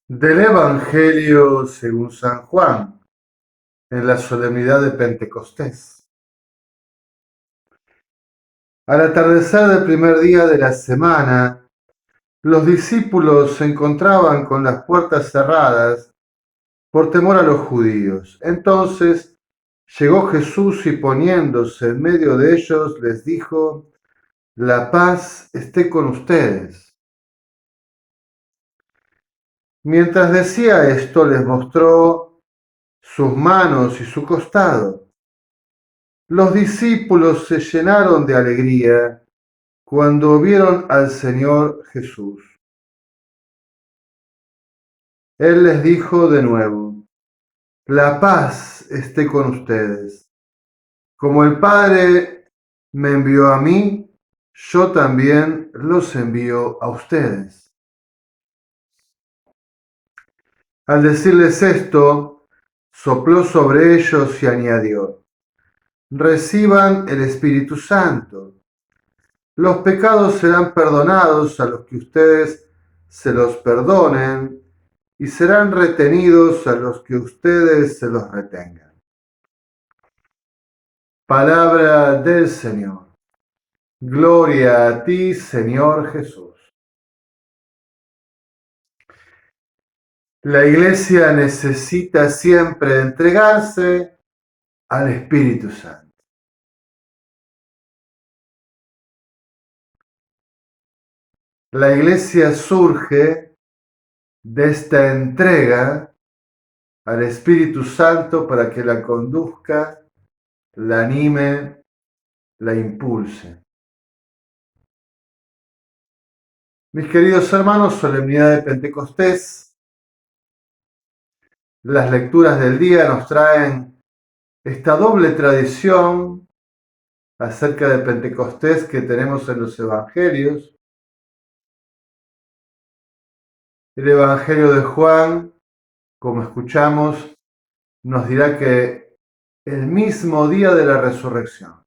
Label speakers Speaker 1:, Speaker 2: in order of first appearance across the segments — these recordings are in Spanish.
Speaker 1: Del Evangelio según San Juan, en la solemnidad de Pentecostés. Al atardecer del primer día de la semana, los discípulos se encontraban con las puertas cerradas por temor a los judíos. Entonces llegó Jesús y poniéndose en medio de ellos les dijo: La paz esté con ustedes. Mientras decía esto, les mostró sus manos y su costado. Los discípulos se llenaron de alegría cuando vieron al Señor Jesús. Él les dijo de nuevo: La paz esté con ustedes. Como el Padre me envió a mí, yo también los envío a ustedes. Al decirles esto, sopló sobre ellos y añadió: Reciban el Espíritu Santo. Los pecados serán perdonados a los que ustedes se los perdonen y serán retenidos a los que ustedes se los retengan. Palabra del Señor. Gloria a ti, Señor Jesús. La Iglesia necesita siempre entregarse al Espíritu Santo. La Iglesia surge de esta entrega al Espíritu Santo para que la conduzca, la anime, la impulse. Mis queridos hermanos, solemnidad de Pentecostés, las lecturas del día nos traen esta doble tradición acerca de Pentecostés que tenemos en los Evangelios. El Evangelio de Juan, como escuchamos, nos dirá que el mismo día de la resurrección,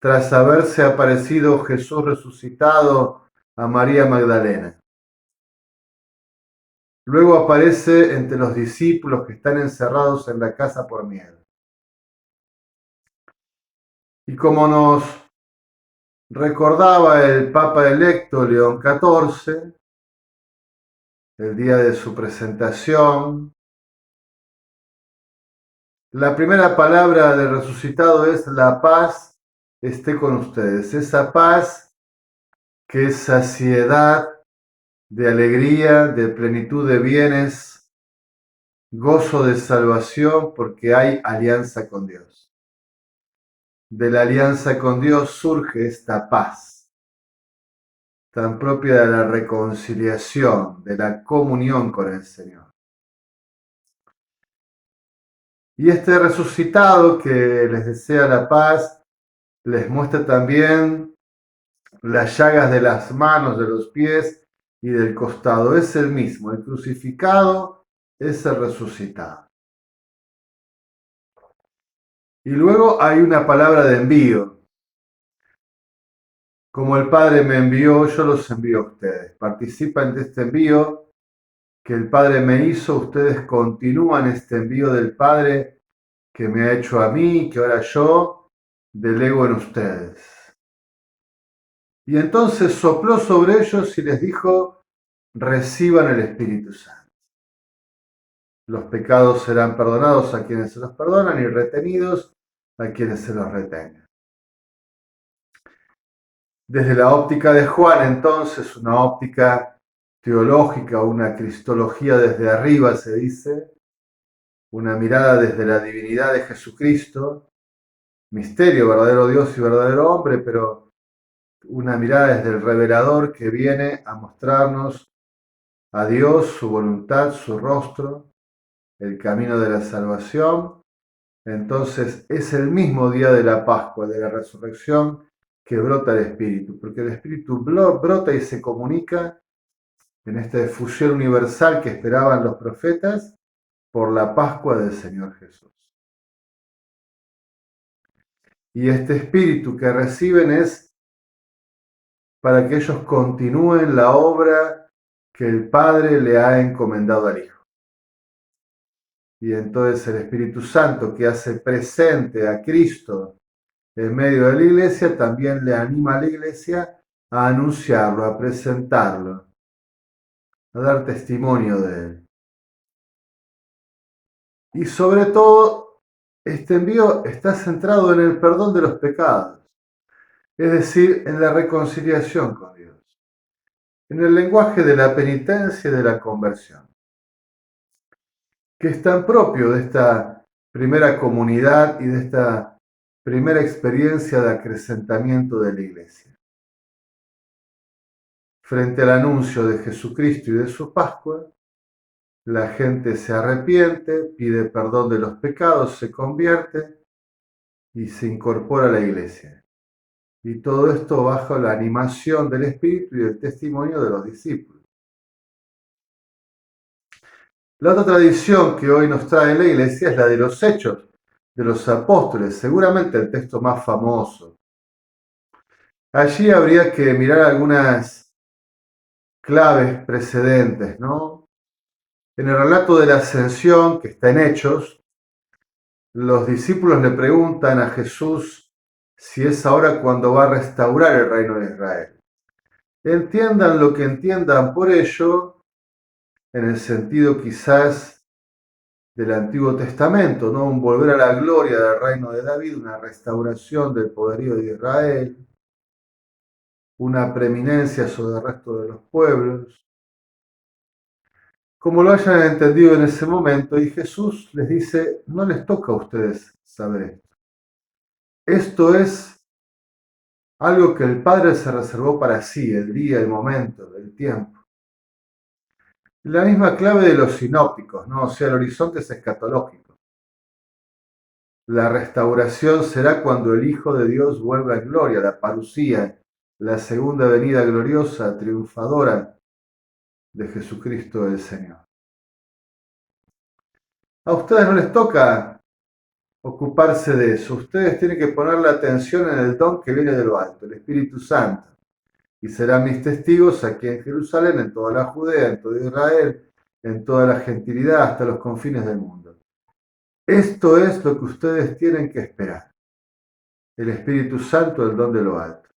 Speaker 1: tras haberse aparecido Jesús resucitado a María Magdalena, luego aparece entre los discípulos que están encerrados en la casa por miedo. Y como nos recordaba el Papa electo León XIV, el día de su presentación, la primera palabra del resucitado es: la paz esté con ustedes. Esa paz que es saciedad de alegría, de plenitud de bienes, gozo de salvación, porque hay alianza con Dios. De la alianza con Dios surge esta paz, tan propia de la reconciliación, de la comunión con el Señor. Y este resucitado que les desea la paz, les muestra también las llagas de las manos, de los pies y del costado. Es el mismo, el crucificado es el resucitado. Y luego hay una palabra de envío. Como el Padre me envió, yo los envío a ustedes. Participan de este envío que el Padre me hizo, ustedes continúan este envío del Padre que me ha hecho a mí y que ahora yo delego en ustedes. Y entonces sopló sobre ellos y les dijo: reciban el Espíritu Santo. Los pecados serán perdonados a quienes se los perdonan y retenidos a quienes se los retengan. Desde la óptica de Juan, entonces, una óptica teológica, una cristología desde arriba se dice, una mirada desde la divinidad de Jesucristo, misterio, verdadero Dios y verdadero hombre, pero una mirada desde el revelador que viene a mostrarnos a Dios, su voluntad, su rostro, el camino de la salvación. Entonces es el mismo día de la Pascua, de la resurrección, que brota el Espíritu, porque el Espíritu brota y se comunica en esta fusión universal que esperaban los profetas por la Pascua del Señor Jesús. Y este Espíritu que reciben es para que ellos continúen la obra que el Padre le ha encomendado al Hijo. Y entonces el Espíritu Santo, que hace presente a Cristo en medio de la iglesia, también le anima a la iglesia a anunciarlo, a presentarlo, a dar testimonio de él. Y sobre todo, este envío está centrado en el perdón de los pecados, es decir, en la reconciliación con Dios, en el lenguaje de la penitencia y de la conversión, que es tan propio de esta primera comunidad y de esta primera experiencia de acrecentamiento de la iglesia. Frente al anuncio de Jesucristo y de su Pascua, la gente se arrepiente, pide perdón de los pecados, se convierte y se incorpora a la iglesia. Y todo esto bajo la animación del Espíritu y el testimonio de los discípulos. La otra tradición que hoy nos trae la iglesia es la de los Hechos de los Apóstoles, seguramente el texto más famoso. Allí habría que mirar algunas claves precedentes, ¿no? En el relato de la ascensión, que está en Hechos, los discípulos le preguntan a Jesús si es ahora cuando va a restaurar el reino de Israel. Entiendan lo que entiendan por ello, en el sentido quizás del Antiguo Testamento, ¿no? Un volver a la gloria del reino de David, una restauración del poderío de Israel, una preeminencia sobre el resto de los pueblos, como lo hayan entendido en ese momento, y Jesús les dice, no les toca a ustedes saber esto. Esto es algo que el Padre se reservó para sí, el día, el momento, el tiempo. La misma clave de los sinópticos, ¿no? O sea, el horizonte es escatológico. La restauración será cuando el Hijo de Dios vuelva en gloria, la parusía, la segunda venida gloriosa, triunfadora de Jesucristo el Señor. A ustedes no les toca ocuparse de eso. Ustedes tienen que poner la atención en el don que viene de lo alto, el Espíritu Santo. Y serán mis testigos aquí en Jerusalén, en toda la Judea, en todo Israel, en toda la gentilidad, hasta los confines del mundo. Esto es lo que ustedes tienen que esperar. El Espíritu Santo, el don de lo alto.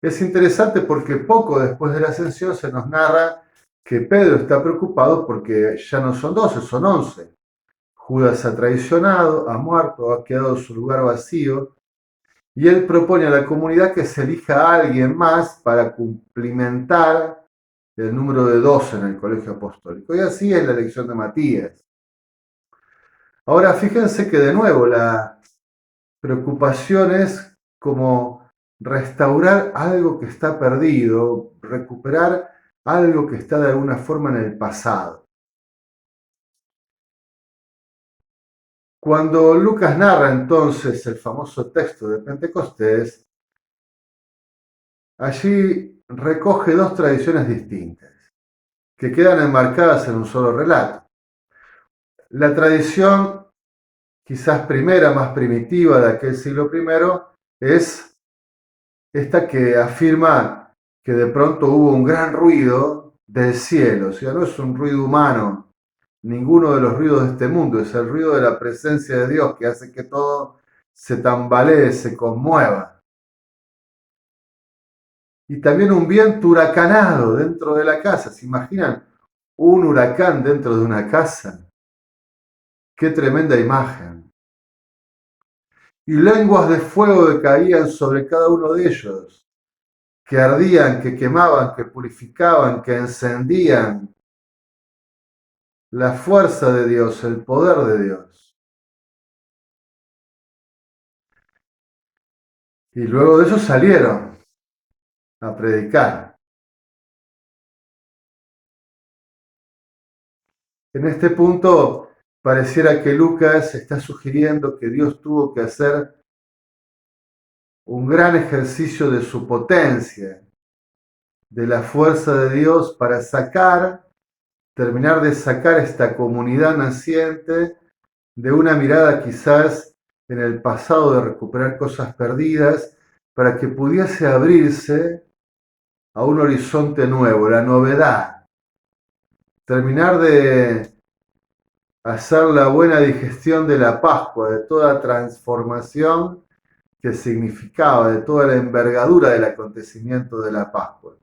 Speaker 1: Es interesante porque poco después de la ascensión se nos narra que Pedro está preocupado porque ya no son 12, son 11. Judas ha traicionado, ha muerto, ha quedado su lugar vacío, y él propone a la comunidad que se elija a alguien más para cumplimentar el número de 12 en el colegio apostólico. Y así es la elección de Matías. Ahora fíjense que de nuevo la preocupación es como restaurar algo que está perdido, recuperar algo que está de alguna forma en el pasado. Cuando Lucas narra entonces el famoso texto de Pentecostés, allí recoge dos tradiciones distintas, que quedan enmarcadas en un solo relato. La tradición quizás primera, más primitiva de aquel siglo I, es esta que afirma que de pronto hubo un gran ruido del cielo, o sea, no es un ruido humano, ninguno de los ruidos de este mundo, es el ruido de la presencia de Dios que hace que todo se tambalee, se conmueva. Y también un viento huracanado dentro de la casa. ¿Se imaginan un huracán dentro de una casa? ¡Qué tremenda imagen! Y lenguas de fuego que caían sobre cada uno de ellos, que ardían, que quemaban, que purificaban, que encendían. La fuerza de Dios, el poder de Dios. Y luego de eso salieron a predicar. En este punto pareciera que Lucas está sugiriendo que Dios tuvo que hacer un gran ejercicio de su potencia, de la fuerza de Dios para terminar de sacar esta comunidad naciente de una mirada quizás en el pasado de recuperar cosas perdidas, para que pudiese abrirse a un horizonte nuevo, la novedad, terminar de hacer la buena digestión de la Pascua, de toda transformación que significaba, de toda la envergadura del acontecimiento de la Pascua.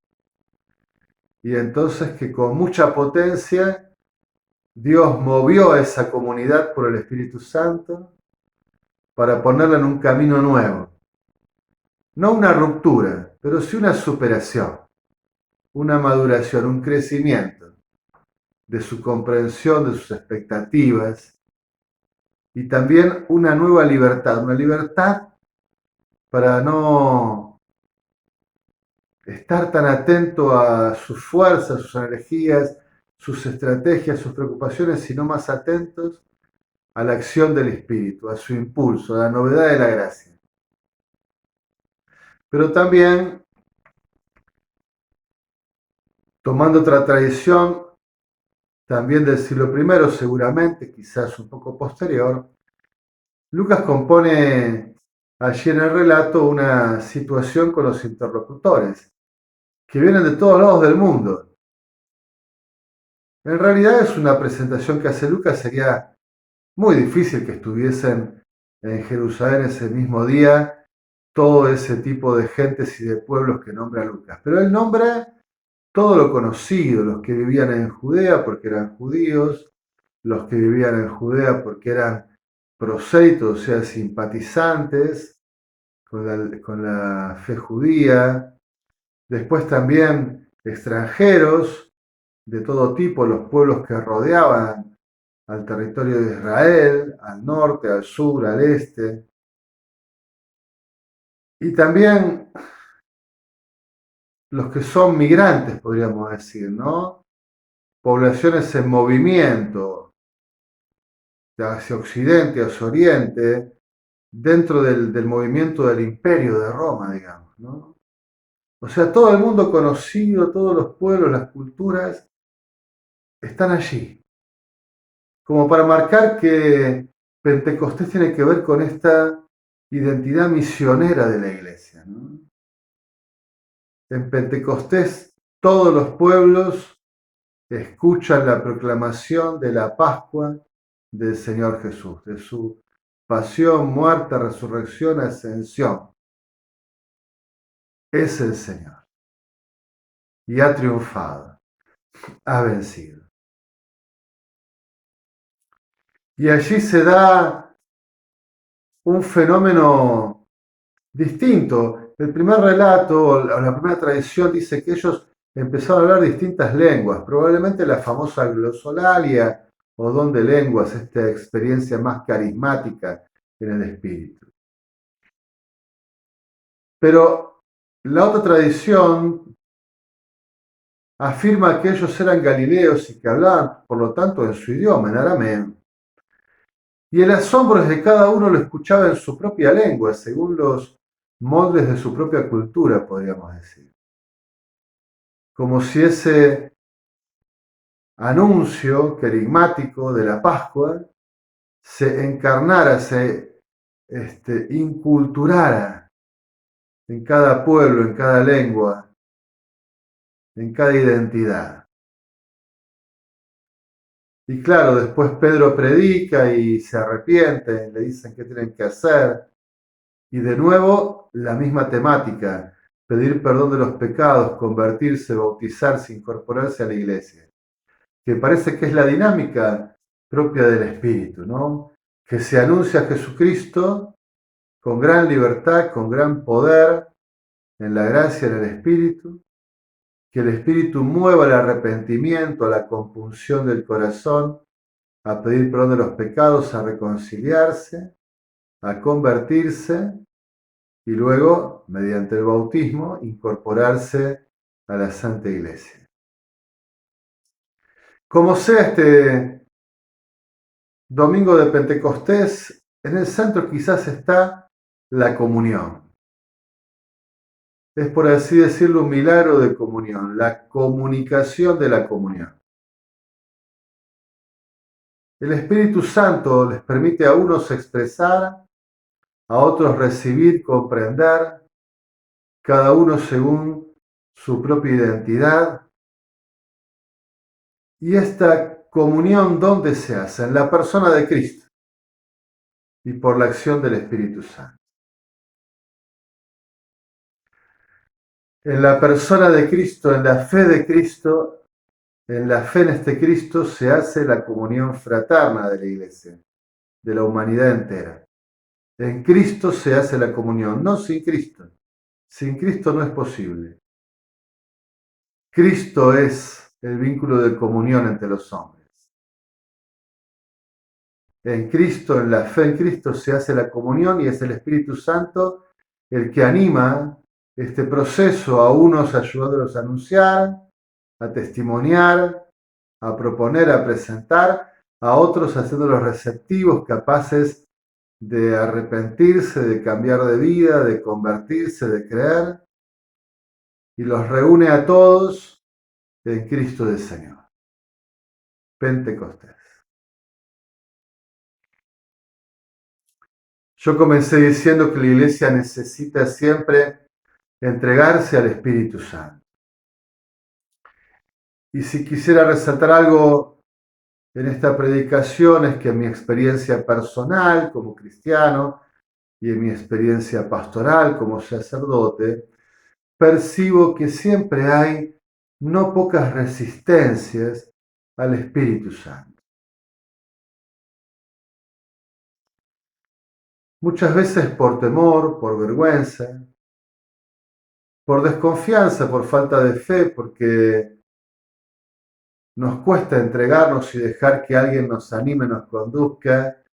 Speaker 1: Y entonces que con mucha potencia Dios movió a esa comunidad por el Espíritu Santo para ponerla en un camino nuevo. No una ruptura, pero sí una superación, una maduración, un crecimiento de su comprensión, de sus expectativas y también una nueva libertad, una libertad para no estar tan atento a sus fuerzas, sus energías, sus estrategias, sus preocupaciones, sino más atentos a la acción del Espíritu, a su impulso, a la novedad de la gracia. Pero también, tomando otra tradición, también del siglo I, seguramente, quizás un poco posterior, Lucas compone allí en el relato una situación con los interlocutores, que vienen de todos lados del mundo. En realidad es una presentación que hace Lucas, sería muy difícil que estuviesen en Jerusalén ese mismo día todo ese tipo de gentes y de pueblos que nombra Lucas. Pero él nombra todo lo conocido, los que vivían en Judea porque eran judíos, los que vivían en Judea porque eran prosélitos, o sea, simpatizantes con la fe judía. Después también extranjeros de todo tipo, los pueblos que rodeaban al territorio de Israel, al norte, al sur, al este. Y también los que son migrantes, podríamos decir, ¿no? Poblaciones en movimiento, hacia occidente, hacia oriente, dentro del movimiento del imperio de Roma, digamos, ¿no? O sea, todo el mundo conocido, todos los pueblos, las culturas, están allí. Como para marcar que Pentecostés tiene que ver con esta identidad misionera de la iglesia, ¿no? En Pentecostés todos los pueblos escuchan la proclamación de la Pascua del Señor Jesús, de su pasión, muerte, resurrección, ascensión. Es el Señor y ha triunfado, ha vencido. Y allí se da un fenómeno distinto. El primer relato, o la primera tradición, dice que ellos empezaron a hablar distintas lenguas, probablemente la famosa glosolalia o don de lenguas, esta experiencia más carismática en el espíritu. Pero la otra tradición afirma que ellos eran galileos y que hablaban, por lo tanto, en su idioma, en arameo. Y el asombro es de cada uno lo escuchaba en su propia lengua, según los moldes de su propia cultura, podríamos decir. Como si ese anuncio querigmático de la Pascua se encarnara, se inculturara en cada pueblo, en cada lengua, en cada identidad. Y claro, después Pedro predica y se arrepiente, le dicen qué tienen que hacer. Y de nuevo, la misma temática, pedir perdón de los pecados, convertirse, bautizarse, incorporarse a la iglesia. Que parece que es la dinámica propia del Espíritu, ¿no? Que se anuncia a Jesucristo con gran libertad, con gran poder, en la gracia, en el Espíritu, que el Espíritu mueva el arrepentimiento, la compunción del corazón, a pedir perdón de los pecados, a reconciliarse, a convertirse y luego, mediante el bautismo, incorporarse a la Santa Iglesia. Como sea este domingo de Pentecostés, en el centro quizás está la comunión. Es, por así decirlo, un milagro de comunión, la comunicación de la comunión. El Espíritu Santo les permite a unos expresar, a otros recibir, comprender, cada uno según su propia identidad. Y esta comunión, ¿dónde se hace? En la persona de Cristo y por la acción del Espíritu Santo. En la persona de Cristo, en la fe de Cristo, en la fe en este Cristo se hace la comunión fraterna de la Iglesia, de la humanidad entera. En Cristo se hace la comunión, no sin Cristo. Sin Cristo no es posible. Cristo es el vínculo de comunión entre los hombres. En Cristo, en la fe en Cristo se hace la comunión y es el Espíritu Santo el que anima este proceso, a unos ayudándolos a anunciar, a testimoniar, a proponer, a presentar, a otros haciéndolos receptivos, capaces de arrepentirse, de cambiar de vida, de convertirse, de creer, y los reúne a todos en Cristo del Señor. Pentecostés. Yo comencé diciendo que la Iglesia necesita siempre entregarse al Espíritu Santo. Y si quisiera resaltar algo en esta predicación es que en mi experiencia personal como cristiano y en mi experiencia pastoral como sacerdote, percibo que siempre hay no pocas resistencias al Espíritu Santo. Muchas veces por temor, por vergüenza, por desconfianza, por falta de fe, porque nos cuesta entregarnos y dejar que alguien nos anime, nos conduzca,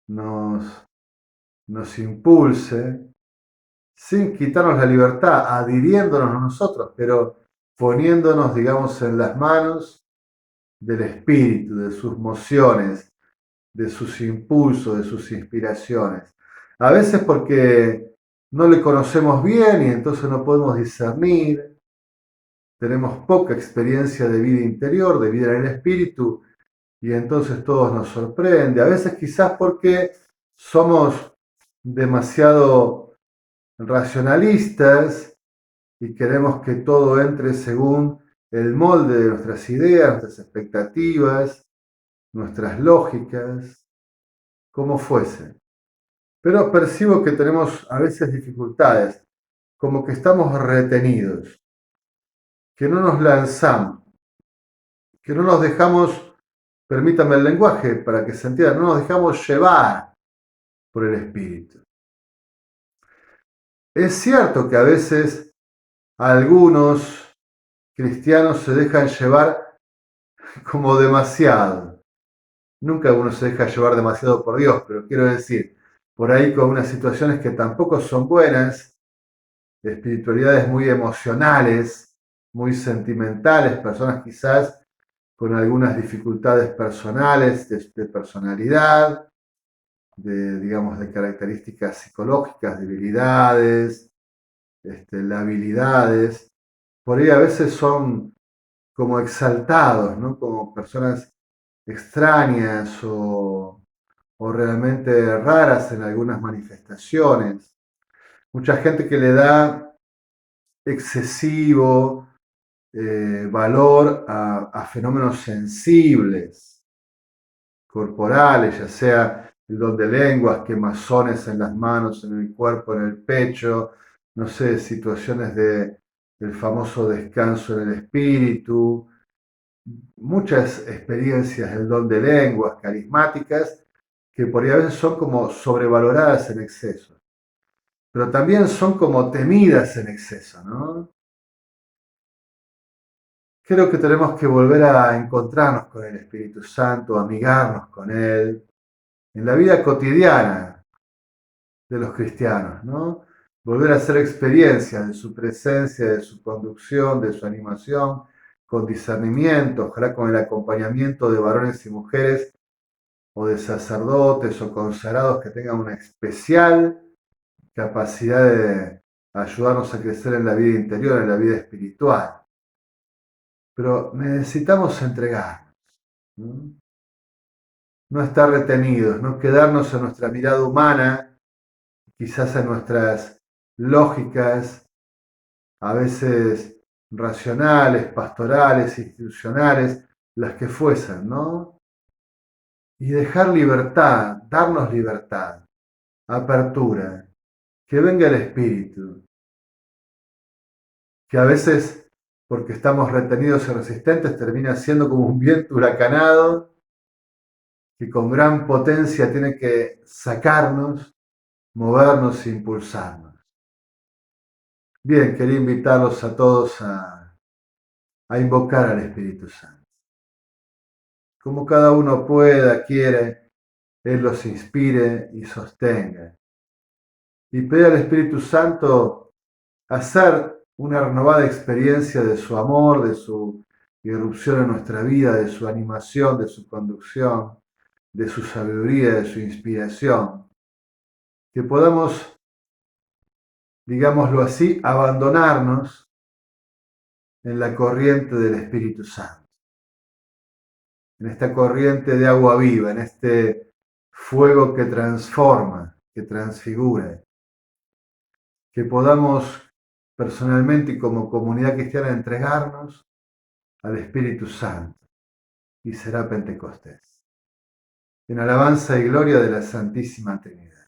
Speaker 1: nos impulse, sin quitarnos la libertad, adhiriéndonos a nosotros, pero poniéndonos, digamos, en las manos del Espíritu, de sus mociones, de sus impulsos, de sus inspiraciones. A veces porque no le conocemos bien y entonces no podemos discernir, tenemos poca experiencia de vida interior, de vida en el Espíritu, y entonces todo nos sorprende. A veces quizás porque somos demasiado racionalistas y queremos que todo entre según el molde de nuestras ideas, nuestras expectativas, nuestras lógicas, como fuese. Pero percibo que tenemos a veces dificultades, como que estamos retenidos, que no nos lanzamos, que no nos dejamos, permítame el lenguaje para que se entienda, no nos dejamos llevar por el Espíritu. Es cierto que a veces algunos cristianos se dejan llevar como demasiado. Nunca uno se deja llevar demasiado por Dios, pero quiero decir, por ahí con unas situaciones que tampoco son buenas, espiritualidades muy emocionales, muy sentimentales, personas quizás con algunas dificultades personales, de personalidad, digamos, de características psicológicas, debilidades, labilidades. Por ahí a veces son como exaltados, ¿no? Como personas extrañas o realmente raras en algunas manifestaciones. Mucha gente que le da excesivo valor a fenómenos sensibles, corporales, ya sea el don de lenguas, quemazones en las manos, en el cuerpo, en el pecho, no sé, situaciones del famoso descanso en el espíritu, muchas experiencias del don de lenguas carismáticas que por ahí a veces son como sobrevaloradas en exceso, pero también son como temidas en exceso, ¿no? Creo que tenemos que volver a encontrarnos con el Espíritu Santo, amigarnos con Él, en la vida cotidiana de los cristianos, ¿no? Volver a hacer experiencia de su presencia, de su conducción, de su animación, con discernimiento, ojalá con el acompañamiento de varones y mujeres o de sacerdotes o consagrados que tengan una especial capacidad de ayudarnos a crecer en la vida interior, en la vida espiritual. Pero necesitamos entregarnos, ¿no? No estar retenidos, no quedarnos en nuestra mirada humana, quizás en nuestras lógicas, a veces racionales, pastorales, institucionales, las que fuesen, ¿no? Y dejar libertad, darnos libertad, apertura, que venga el Espíritu, que a veces, porque estamos retenidos y resistentes, termina siendo como un viento huracanado que con gran potencia tiene que sacarnos, movernos e impulsarnos. Bien, quería invitarlos a todos a invocar al Espíritu Santo. Como cada uno pueda, quiere, Él los inspire y sostenga. Y pedir al Espíritu Santo hacer una renovada experiencia de su amor, de su irrupción en nuestra vida, de su animación, de su conducción, de su sabiduría, de su inspiración. Que podamos, digámoslo así, abandonarnos en la corriente del Espíritu Santo, en esta corriente de agua viva, en este fuego que transforma, que transfigura, que podamos personalmente y como comunidad cristiana entregarnos al Espíritu Santo y será Pentecostés. En alabanza y gloria de la Santísima Trinidad.